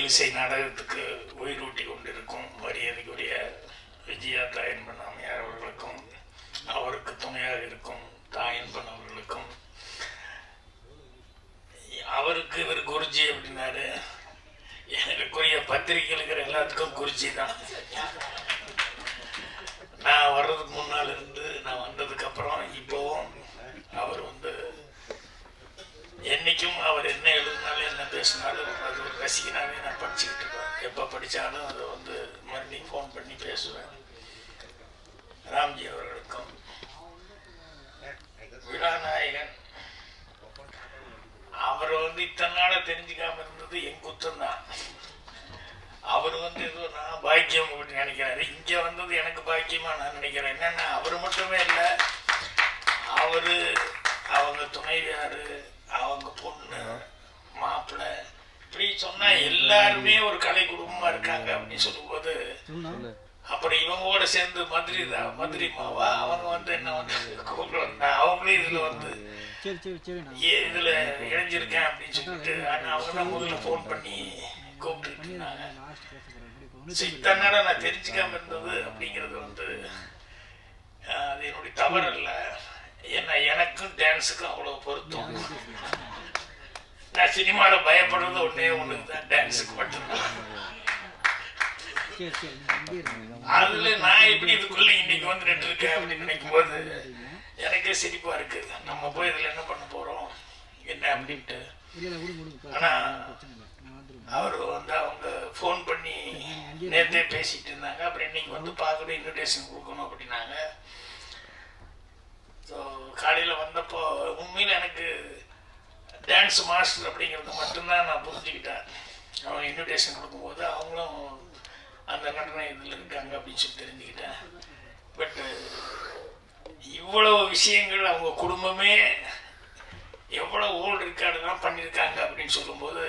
இயலிசை நாடகத்துக்கு உயிரூட்டி கொண்டிருக்கும் மரியாதைக்குரிய விஜயா தாயன்பன் அம்மையார் அவர்களுக்கும் அவருக்கு துணையாக இருக்கும் தாயன்பன் அவர்களுக்கும், அவருக்கு இவர் குருஜி அப்படின்னாரு, எனக்குரிய பத்திரிகையில் இருக்கிற எல்லாத்துக்கும் குருஜி தான். நான் வர்றதுக்கு முன்னால் இருந்து நான் வந்ததுக்கு அப்புறம் இப்போவும் அவர் என்னைக்கும் அவர் என்ன எழுதினாலும் என்ன பேசினாலும் அது ஒரு ரசிகனாகவே நான் படிச்சுக்கிட்டு இருப்பேன். எப்போ படித்தாலும் அதை மறுபடியும் ஃபோன் பண்ணி பேசுவேன். ராம்ஜி அவர்களுக்கும் விழாநாயகன் அவர் இத்தனை நாள தெரிஞ்சுக்காம இருந்தது என் குத்தம் தான். அவர் ஏதோ நான் பாக்கியம் அப்படின்னு நினைக்கிறாரு. இங்கே வந்தது எனக்கு பாக்கியமா நான் நினைக்கிறேன். என்னன்னா அவர் மட்டுமே இல்லை, அவரு அவங்க துணைவியாரு அவங்க பொண்ணு மாப்பிள்ளை இப்படி சொன்னா எல்லாருமே ஒரு கலை குடும்பமா இருக்காங்க அப்படின்னு சொல்லும்போது, அப்புறம் இவங்களோட சேர்ந்து மதுரை மாவா அவங்க என்ன கூப்பிட்டு அவங்களே இதுல இணைஞ்சிருக்கேன் அப்படின்னு சொல்லிட்டு அவங்க தான் முதல்ல போன் பண்ணி கூப்பிட்டு இருந்தாங்க. இத்தனை நான் தெரிஞ்சுக்காம இருந்தது அப்படிங்கிறது அது என்னுடைய தவறு இல்லை. ஏன்னா எனக்கும் டான்ஸுக்கும் அவ்வளவு பொருத்தம். நான் சினிமாவில் பயப்படுறது ஒண்ணுதான், டான்ஸுக்கு மட்டும்தான். அதுல நான் எப்படி இதுக்குள்ள இன்னைக்கு நின்று இருக்கேன் அப்படின்னு நினைக்கும் போது எனக்கே சிரிப்பா இருக்கு. நம்ம போய் இதுல என்ன பண்ண போறோம் என்ன அப்படின்ட்டு. ஆனா அவர் அவங்க போன் பண்ணி நேரத்தே பேசிட்டு இருந்தாங்க. அப்புறம் இன்னைக்கு பார்க்கணும் இன்விடேஷன் கொடுக்கணும் அப்படின்னாங்க. ஸோ காலையில் வந்தப்போ உண்மையில் எனக்கு டான்ஸ் மாஸ்டர் அப்படிங்கிறது மட்டும்தான் நான் புரிஞ்சுக்கிட்டேன். அவங்க இன்விடேஷன் கொடுக்கும்போது அவங்களும் அந்த நடன இதில் இருக்காங்க அப்படின்னு சொல்லி தெரிஞ்சுக்கிட்டேன். பட்டு இவ்வளவு விஷயங்கள் அவங்க குடும்பமே எவ்வளோ ஓல்டு ரெக்கார்டுலாம் பண்ணியிருக்காங்க அப்படின்னு சொல்லும்போது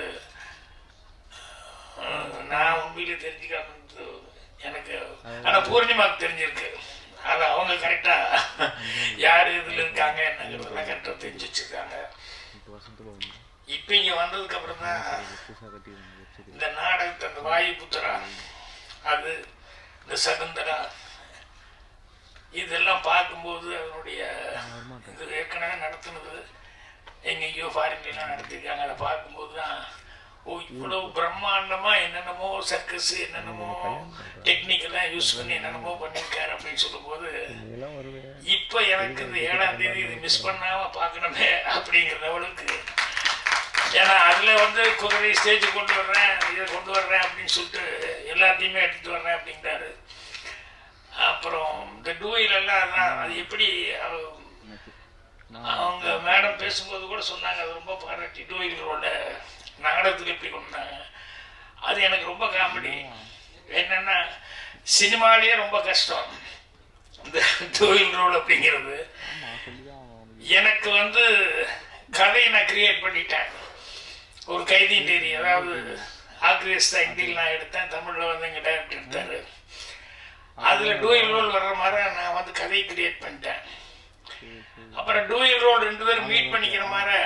நான் உண்மையிலே தெரிஞ்சுக்காம எனக்கு. ஆனால் பூர்ணிமாவுக்கு தெரிஞ்சிருக்கு. அது அவங்க கரெக்டா யாரு இதுல இருக்காங்க என்னங்கிறதெல்லாம் கரெக்டா தெரிஞ்சு வச்சிருக்காங்க. இப்ப இங்க வந்ததுக்கு அப்புறம் தான் இந்த நாடகத்தை, அந்த வாயு புத்திரா, அது இந்த சகுந்தரா, இதெல்லாம் பார்க்கும்போது அதனுடைய இது ஏற்கனவே நடத்துனது எங்கெங்கயோ ஃபாரின்லாம் நடத்திருக்காங்க. அதை பார்க்கும்போது தான் இவ்வளவு பிரம்மாண்டமா என்னென்னமோ சர்க்கஸ் என்னென்னமோ டெக்னிக்கெல்லாம் யூஸ் பண்ணி என்னென்னமோ பண்ணியிருக்காரு அப்படின்னு சொல்லும்போது இப்ப எனக்கு இந்த 7ஆம் தேதி இது மிஸ் பண்ணாம பார்க்கணுமே அப்படிங்கிற லெவலுக்கு. ஏன்னா அதுல குதிரை ஸ்டேஜ் கொண்டு வர்றேன், இதை கொண்டு வர்றேன் அப்படின்னு சொல்லிட்டு எல்லாத்தையுமே எடுத்துட்டு வர்றேன் அப்படின்றாரு. அப்புறம் இந்த டூயில் எல்லாம் அதான் அது எப்படி அவங்க மேடம் பேசும்போது கூட சொன்னாங்க, அது ரொம்ப பாராட்டி டூயிலோட நாடகத்துக்கு எப்படி கொண்டாங்க. அது எனக்கு ரொம்ப காமெடி. என்னன்னா சினிமாலேயே ரொம்ப கஷ்டம் இந்த டூயில் ரோல் அப்படிங்கிறது. எனக்கு கதையை நான் கிரியேட் பண்ணிட்டேன். ஒரு கைதியின் தேரி, அதாவது ஆக்ரியஸ்தா ஹிந்தியில் நான் எடுத்தேன், தமிழில் எங்கள் டைரக்டர் எடுத்தாரு. அதில் டூயில் ரோல் வர்ற மாதிரி நான் கதையை கிரியேட் பண்ணிட்டேன். அப்புறம் டூயில் ரோல் 2 பேரும் மீட் பண்ணிக்கிற மாதிரி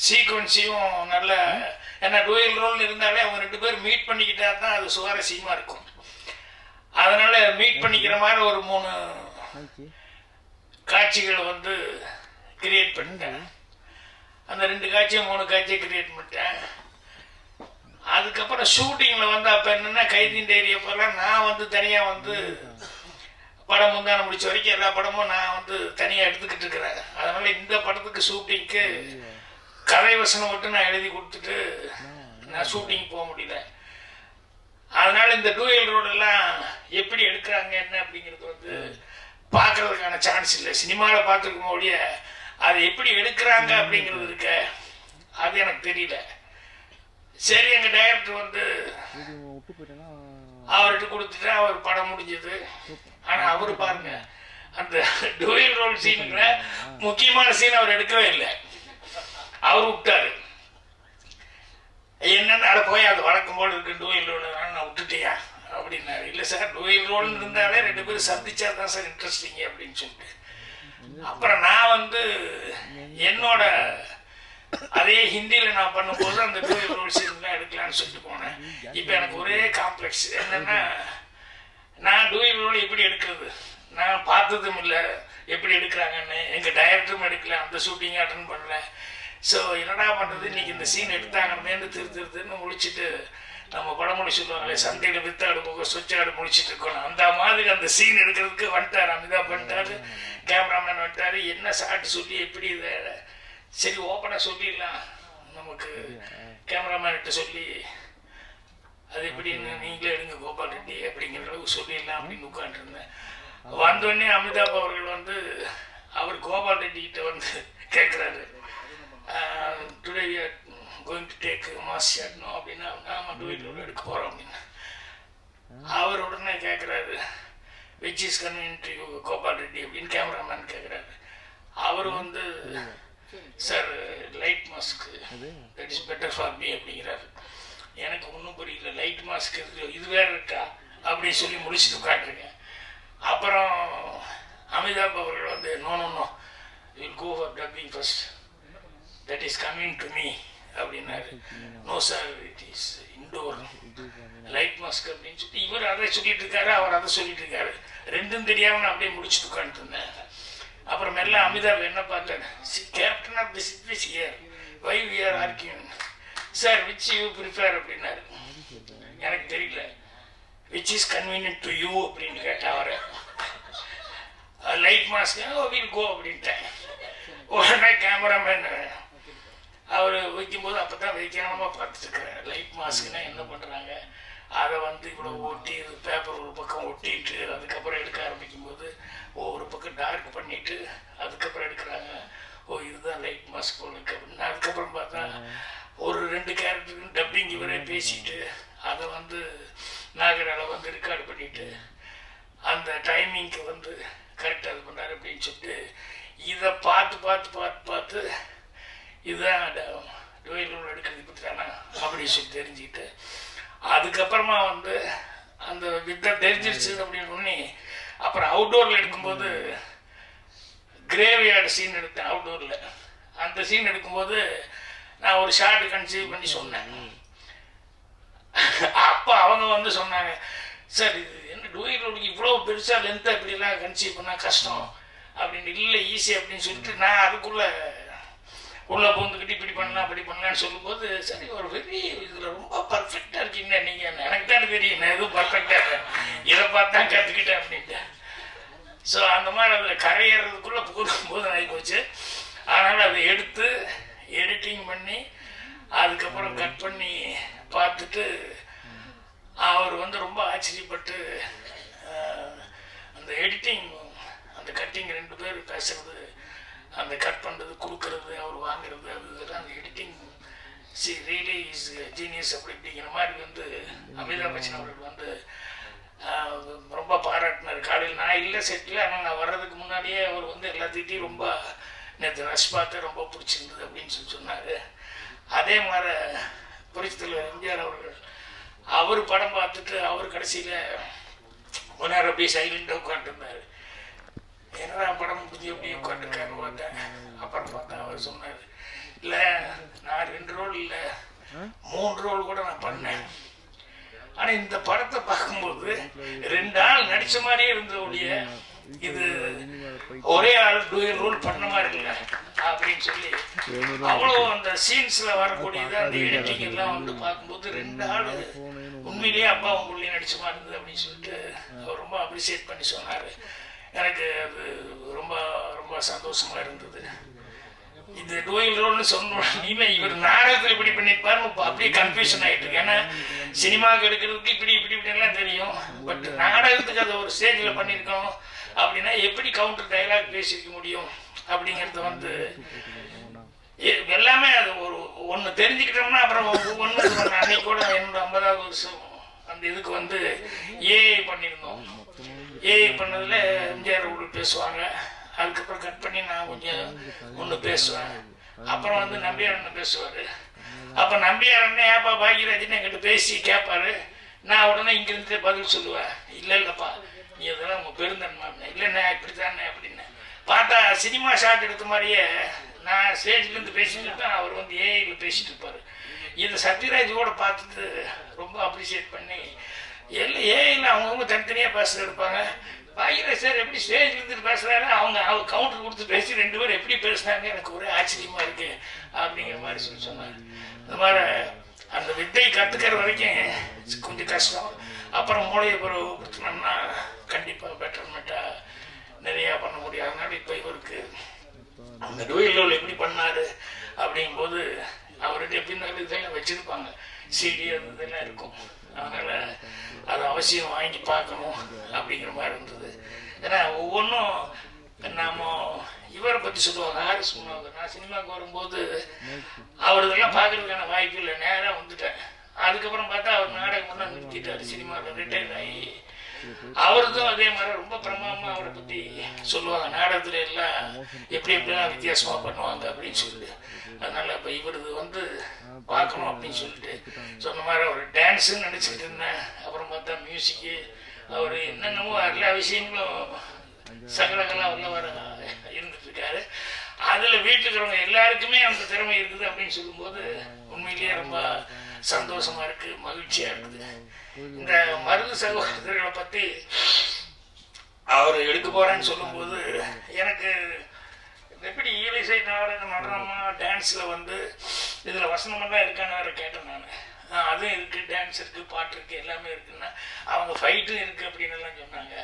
சீக்வன்ஸையும் நல்ல, ஏன்னா டூயல் ரோல் இருந்தாலே அவங்க 2 பேரும் மீட் பண்ணிக்கிட்டா தான் அது சுவாரஸ்யமா இருக்கும். அதனால மீட் பண்ணிக்கிற மாதிரி ஒரு 3 காட்சிகளை கிரியேட் பண்ணிட்டேன். அந்த 2 காட்சியும் 3 காட்சியை கிரியேட் பண்ணிட்டேன். அதுக்கப்புறம் ஷூட்டிங்ல அப்ப என்னன்னா கைதின் டைரி அப்பெல்லாம் நான் தனியா படம் முந்தான முடிச்ச வரைக்கும் எல்லா படமும் நான் தனியா எடுத்துக்கிட்டு இருக்கிறேன். அதனால இந்த படத்துக்கு ஷூட்டிங்க்கு கதை வசனம் மட்டும் நான் எழுதி கொடுத்துட்டு நான் ஷூட்டிங் போக முடியல. அதனால இந்த டூயல் ரோடு எல்லாம் எப்படி எடுக்கிறாங்க என்ன அப்படிங்கிறது பார்க்கறதுக்கான சான்ஸ் இல்லை. சினிமாவில் பார்த்துருக்கும் ஒழிய அதை எப்படி எடுக்கிறாங்க அப்படிங்கிறது இருக்க அது எனக்கு தெரியல. சரி, எங்க டைரக்டர் அவர்கிட்ட கொடுத்துட்டு அவர் படம் முடிஞ்சது. ஆனா அவரு பாருங்க அந்த டூயல் ரோல் சீனுக்குள்ள முக்கியமான சீன் அவர் எடுக்கவே இல்லை. அவர் விட்டாரு. என்னன்னு போய் அது வழக்கம் போல இருக்கு டூயல் ரோல், நான் விட்டுட்டியா அப்படின்னாரு. இல்லை சார், டூயல் ரோல் இருந்தாலே 2 பேரும் சந்திச்சா தான் சார் இன்ட்ரெஸ்டிங் அப்படின்னு சொல்லிட்டு அப்புறம் நான் என்னோட அதே ஹிந்தியில் நான் பண்ணும்போது அந்த டூயல் ரோல் சீன்லாம் எடுக்கலான்னு சொல்லிட்டு போனேன். இப்போ எனக்கு ஒரே காம்ப்ளெக்ஸ் என்னென்னா, நான் டூயல் ரோல் எப்படி எடுக்கிறது, நான் பார்த்ததும் இல்லை எப்படி எடுக்கிறாங்கன்னு. எங்கள் டைரக்டரும் எடுக்கல, அந்த ஷூட்டிங் அட்டன் பண்ணல. ஸோ என்னடா பண்ணுறது, இன்றைக்கி இந்த சீன் எடுத்தாங்கன்னு திருன்னு முழிச்சிட்டு, நம்ம படமொழி சொல்லுவாங்களே, சந்தையில் வித்தாடு போக சொச்சாடு முடிச்சுட்டு இருக்கணும், அந்த மாதிரி அந்த சீன் எடுக்கிறதுக்கு வந்துட்டார். அமிதாப் பண்ணிட்டாரு, கேமராமேன் வந்துட்டார். என்ன சாட்டு சொல்லி எப்படி இதை சரி ஓப்பனாக சொல்லிடலாம், நமக்கு கேமராமேன்கிட்ட சொல்லி அது எப்படின்னு நீங்களே எடுங்க கோபால் ரெட்டி அப்படிங்கிற அளவுக்கு சொல்லிடலாம் அப்படின்னு உட்காந்துருந்தேன். வந்தோடனே அமிதாப் அவர்கள் வந்து அவர் கோபால் ரெட்டி கிட்ட வந்து கேட்குறாரு, today we are going to take mass shot no அப்படின்னா, நாம டூயல் எடுக்க போகிறோம் அப்படின்னு. அவர் உடனே கேட்குறாரு, which is convenient to you Gopal Reddy அப்படின்னு கேமராமேன் கேட்குறாரு. அவர் வந்து sir light mask that is better for me அப்படிங்கிறாரு. எனக்கு ஒன்றும் புரியல, லைட் மாஸ்க் இது வேறு இருக்கா அப்படின்னு சொல்லி முடிச்சுட்டு உட்காந்துருக்கேன். அப்புறம் அமிதாப் அவர்கள் வந்து no no no will go for dubbing first, that is coming to me அப்படின்னாரு. No sir it is indoor light mask அப்படின்னு சொல்லி இவர் அதை சொல்லிட்டு இருக்காரு, அவர் அதை சொல்லிட்டு இருக்காரு. ரெண்டும் தெரியாமல் நான் அப்படியே முடிச்சுட்டு உட்காந்துட்டு இருந்தேன். அப்புறம் மெல்ல அமிதாப் என்ன பார்த்தேன், captain of the ship is here, why we are arguing sir, which you prefer அப்படின்னாரு. எனக்கு தெரியல, which is convenient to you அப்படின்னு கேட்டேன் அவரை. லைட் மாஸ்க் வில் கோ அப்படின்ட்டேன். உடனே கேமராமேன் அவர் வைக்கும்போது அப்போ தான் வைக்காமல் பார்த்துட்டு இருக்கிறேன். லைட் மாஸ்க்குன்னா என்ன பண்ணுறாங்க, அதை வந்து இவ்வளோ ஒட்டி பேப்பர் ஒரு பக்கம் ஒட்டிட்டு அதுக்கப்புறம் எடுக்க ஆரம்பிக்கும்போது ஒவ்வொரு பக்கம் டார்க் பண்ணிவிட்டு அதுக்கப்புறம் எடுக்கிறாங்க. ஓ இதுதான் லைட் மாஸ்க் போல இருக்கு அப்படின்னு. அதுக்கப்புறம் பார்த்தா ஒரு 2 கேரக்டருக்கு டப்பிங் இவரே பேசிட்டு அதை வந்து நாகரால வந்து ரெக்கார்டு பண்ணிவிட்டு அந்த டைமிங்க்கு வந்து கரெக்டாக இது பண்ணார் அப்படின்னு சொல்லிட்டு இதை பார்த்து இதுதான் டூயல் ரோல் எடுக்கிறது பற்றி தானே அப்படின்னு சொல்லி தெரிஞ்சுக்கிட்டு, அதுக்கப்புறமா வந்து அந்த வித்தை தெரிஞ்சிருச்சு அப்படின்னு ஒன்று. அப்புறம் அவுட்டோரில் எடுக்கும்போது கிரேவியார்டு சீன் எடுத்தேன் அவுட்டோரில். அந்த சீன் எடுக்கும்போது நான் ஒரு ஷார்ட் கன்சீவ் பண்ணி சொன்னேன். அப்போ அவங்க வந்து சொன்னாங்க, சார் இது என்ன டூயல் ரோலுக்கு இவ்வளோ பெருசாக லென்த்தாக இப்படிலாம் கன்சீவ் பண்ணால் கஷ்டம் அப்படின்னு. இல்லை ஈஸி அப்படின்னு சொல்லிட்டு நான் அதுக்குள்ளே உள்ளே பூந்துக்கிட்டு இப்படி பண்ணலாம் அப்படி பண்ணலான்னு சொல்லும்போது, சரி ஒரு பெரிய இதில் ரொம்ப பர்ஃபெக்டாக இருக்கீங்க நீங்கள், எனக்கு தான் தெரியும் நான் எதுவும் பர்ஃபெக்டாக இதை பார்த்தா கற்றுக்கிட்டேன் அப்படின்ட்டு. ஸோ அந்த மாதிரி அதில் கரையறதுக்குள்ளே போது ஆகி போச்சு. அதனால் அதை எடுத்து எடிட்டிங் பண்ணி அதுக்கப்புறம் கட் பண்ணி பார்த்துட்டு அவர் வந்து ரொம்ப ஆச்சரியப்பட்டு அந்த எடிட்டிங் அந்த கட்டிங் 2 பேர் பேசுறது, அந்த கட் பண்ணுறது கொடுக்கறது, அவர் வாங்குறது, அது இதெல்லாம் அந்த எடிட்டிங் ரியலி இஸ் ஜீனியஸ் அப்படி அப்படிங்கிற மாதிரி வந்து அமிதாப் பச்சன் அவர்கள் வந்து ரொம்ப பாராட்டினார். காலையில் நான் இல்லை செட்டில், ஆனால் நான் வர்றதுக்கு முன்னாடியே அவர் வந்து எல்லாத்திட்டையும் ரொம்ப நேற்று ரஷ் பார்த்து ரொம்ப பிடிச்சிருந்தது அப்படின்னு சொல்லி சொன்னார். அதே மாதிரி புரட்சித்தலைவர் எம்ஜிஆர் அவர்கள் அவர் படம் பார்த்துட்டு அவர் கடைசியில் கொஞ்ச நேரம் அப்படியே சைலண்டாக உட்காந்துருந்தார். என்னடா படம் முடிஞ்சு அப்படியே உட்காந்துருக்காருன்னு பார்த்தேன். அப்புறம் பார்த்தா அவர் சொன்னார், இல்லை நான் 2 ரோல் இல்லை 3 ரோல் கூட நான் பண்ணேன், ஆனால் இந்த படத்தை பார்க்கும்போது 2 ஆள் நடித்த மாதிரியே இருந்தவுடைய இது ஒரே ஆள் டூயல் ரோல் பண்ண மாதிரி இல்லை அப்படின்னு சொல்லி அவ்வளோ அந்த சீன்ஸில் வரக்கூடியது அந்த எடிட்டிங் எல்லாம் வந்து பார்க்கும்போது 2 ஆள் உண்மையிலேயே அப்பா உங்களுடைய நடிச்ச மாதிரி இருந்தது அப்படின்னு சொல்லிட்டு அவர் ரொம்ப அப்ரிசியேட் பண்ணி சொன்னார். எனக்கு அது ரொம்ப ரொம்ப சந்தோஷமாக இருந்தது. இந்த டூயல் ரோல்னு சொன்னீங்க, இவர் நாடகத்தில் இப்படி பண்ணியிருப்பாருன்னு அப்படியே கன்ஃபியூஷன் ஆகிட்டு இருக்கு. ஏன்னா சினிமாவுக்கு எடுக்கிறதுக்கு இப்படிலாம் தெரியும், பட் நாடகத்துக்கு அதை ஒரு ஸ்டேஜில் பண்ணியிருக்கோம் அப்படின்னா எப்படி கவுண்டர் டைலாக் பேசிக்க முடியும் அப்படிங்கிறது வந்து எல்லாமே அது ஒன்று தெரிஞ்சுக்கிட்டோம்னா அப்புறம் ஒவ்வொன்று. அன்னைக்கு கூட என்னோட 50வது வருஷம் அந்த இதுக்கு வந்து ஏஐ பண்ணியிருந்தோம். ஏஐ பண்ணதில் எம்ஜிஆர் பேசுவாங்க, அதுக்கப்புறம் கட் பண்ணி நான் கொஞ்சம் ஒன்று பேசுவேன், அப்புறம் வந்து நம்பியார் அண்ணன் பேசுவார். அப்போ நம்பியார் அண்ணன் ஏப்பா பாக்யராஜன் என்கிட்ட பேசி கேட்பாரு, நான் உடனே இங்கிருந்து பதில் சொல்லுவேன், இல்லைப்பா நீ அதெல்லாம் உங்கள் பெருந்தன்மை, இல்லைண்ணே இப்படித்தானே அப்படின்னு. பார்த்தா சினிமா ஷாட் எடுத்த மாதிரியே நான் ஸ்டேஜ்லேருந்து பேசிட்டு இருப்பேன், அவர் வந்து ஏஐயில் பேசிட்டு இருப்பார். இதை சத்யராஜ் கூட பார்த்துட்டு ரொம்ப அப்ரிஷியேட் பண்ணி எல்லாம் ஏஐயில் அவங்கவுங்க தனித்தனியாக பேசுகிற இருப்பாங்க. பாக்யராஜ் சார் எப்படி ஸ்டேஜ்லேருந்து பேசுகிறாரு, அவங்க கவுண்டர் கொடுத்து பேசி 2 பேரும் எப்படி பேசுனாங்க, எனக்கு ஒரே ஆச்சரியமாக இருக்குது அப்படிங்கிற மாதிரி சொன்னாங்க. இந்த மாதிரி அந்த வித்தை கற்றுக்கிற வரைக்கும் கொஞ்சம் கஷ்டம். அப்புறம் மூளையை பருவ கொடுத்தோம்னா கண்டிப்பாக பெட்டர்மெண்ட்டாக நிறையா பண்ண முடியும். அதனால இப்போ இவருக்கு அந்த டூயல் எப்படி பண்ணார் அப்படிங்கும்போது அவர்கிட்ட எப்படின்னாலும் இதெல்லாம் வச்சுருப்பாங்க, சிடி அது இதெல்லாம் இருக்கும். அதனால் அது அவசியம் வாங்கி பார்க்கணும் அப்படிங்கிற மாதிரி இருந்தது. ஏன்னா ஒவ்வொன்றும் நாம் இவரை பற்றி சொல்லுவாங்க, ஆர்எஸ் மனோகர். நான் சினிமாவுக்கு வரும்போது அவர் இதெல்லாம் பார்க்கறதுக்கான வாய்ப்பு இல்லை, நேராக வந்துட்டேன். அதுக்கப்புறம் பார்த்தா அவர் நாடகமெல்லாம் நிறுத்திட்டார், சினிமாவில் ரிட்டையர் ஆகி. அவருக்கும் அதே மாதிரி ரொம்ப பிரமாதமாக அவரை பற்றி சொல்லுவாங்க, நாடகத்துல எல்லாம் எப்படி எப்படிலாம் வித்தியாசமாக பண்ணுவாங்க அப்படின்னு சொல்லிட்டு. அதனால் இப்போ இவரது வந்து பார்க்கணும் அப்படின்னு சொல்லிட்டு சொன்ன மாதிரி ஒரு டான்ஸுன்னு நினச்சிக்கிட்டு இருந்தேன். அப்புறம் பார்த்தா மியூசிக்கு, அவர் என்னென்னமோ எல்லா விஷயங்களும் சகலகலாம் உள்ளவர இருந்துட்டு இருக்காரு. அதில் வீட்டில் இருக்கிறவங்க எல்லாருக்குமே அந்த திறமை இருக்குது அப்படின்னு சொல்லும்போது உண்மையிலேயே ரொம்ப சந்தோஷமா இருக்கு, மகிழ்ச்சியா இருக்குது. இந்த மருது சகோதரர்களை பற்றி அவர் எடுக்க போறேன்னு சொல்லும்போது எனக்கு எப்படி இயலிசை நாடகம் நடனமா டான்ஸில் வந்து இதில் வசனமெல்லாம் இருக்கான்னு வேறு கேட்டேன் நான். அதுவும் இருக்குது, டான்ஸ் இருக்குது, பாட்டு இருக்குது, எல்லாமே இருக்குன்னா அவங்க ஃபைட்டும் இருக்குது அப்படின்னு எல்லாம் சொன்னாங்க.